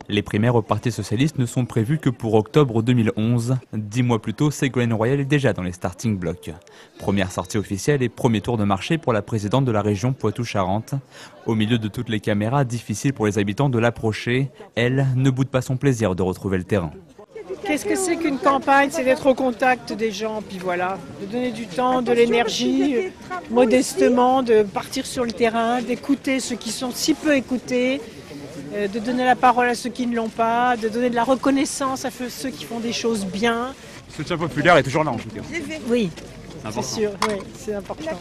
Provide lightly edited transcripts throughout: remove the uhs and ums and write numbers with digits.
Les primaires au Parti socialiste ne sont prévues que pour octobre 2011. 10 mois plus tôt, Ségolène Royal est déjà dans les starting blocks. Première sortie officielle et premier tour de marché pour la présidente de la région Poitou-Charentes. Au milieu de toutes les caméras, difficile pour les habitants de l'approcher. Elle ne boude pas son plaisir de retrouver le terrain. Qu'est-ce que c'est qu'une campagne? C'est d'être au contact des gens, puis voilà, de donner du temps, de l'énergie, modestement, de partir sur le terrain, d'écouter ceux qui sont si peu écoutés, de donner la parole à ceux qui ne l'ont pas, de donner de la reconnaissance à ceux qui font des choses bien. Le soutien populaire est toujours là en tout cas. Oui, c'est sûr, oui, c'est important.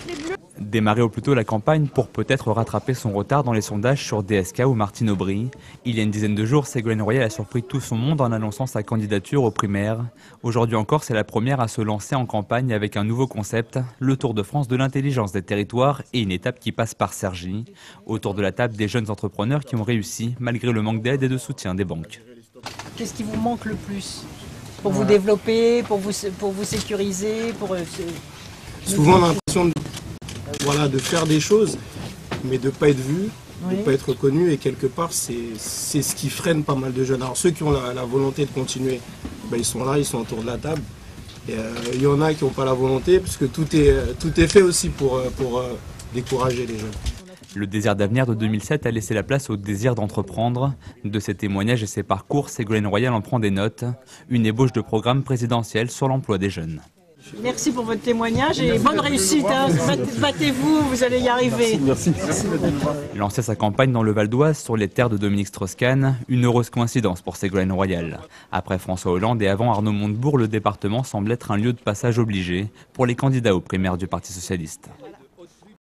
Démarrer au plus tôt la campagne pour peut-être rattraper son retard dans les sondages sur DSK ou Martine Aubry. Il y a une dizaine de jours, Ségolène Royal a surpris tout son monde en annonçant sa candidature aux primaires. Aujourd'hui encore, c'est la première à se lancer en campagne avec un nouveau concept, le Tour de France de l'intelligence des territoires et une étape qui passe par Cergy. Autour de la table, des jeunes entrepreneurs qui ont réussi malgré le manque d'aide et de soutien des banques. Qu'est-ce qui vous manque le plus pour vous développer, pour vous sécuriser, Souvent on a l'impression de faire des choses, mais de ne pas être vu, de ne pas être reconnu, et quelque part c'est ce qui freine pas mal de jeunes. Alors ceux qui ont la volonté de continuer, ils sont là, ils sont autour de la table. Et il y en a qui n'ont pas la volonté, parce que tout est fait aussi pour décourager les jeunes. Le désir d'avenir de 2007 a laissé la place au désir d'entreprendre. De ses témoignages et ses parcours, Ségolène Royal en prend des notes. Une ébauche de programme présidentiel sur l'emploi des jeunes. Merci pour votre témoignage et bonne réussite. Battez-vous, vous allez y arriver. Merci. Lancer sa campagne dans le Val d'Oise, sur les terres de Dominique Strauss-Kahn, une heureuse coïncidence pour Ségolène Royal. Après François Hollande et avant Arnaud Montebourg, le département semble être un lieu de passage obligé pour les candidats aux primaires du Parti socialiste.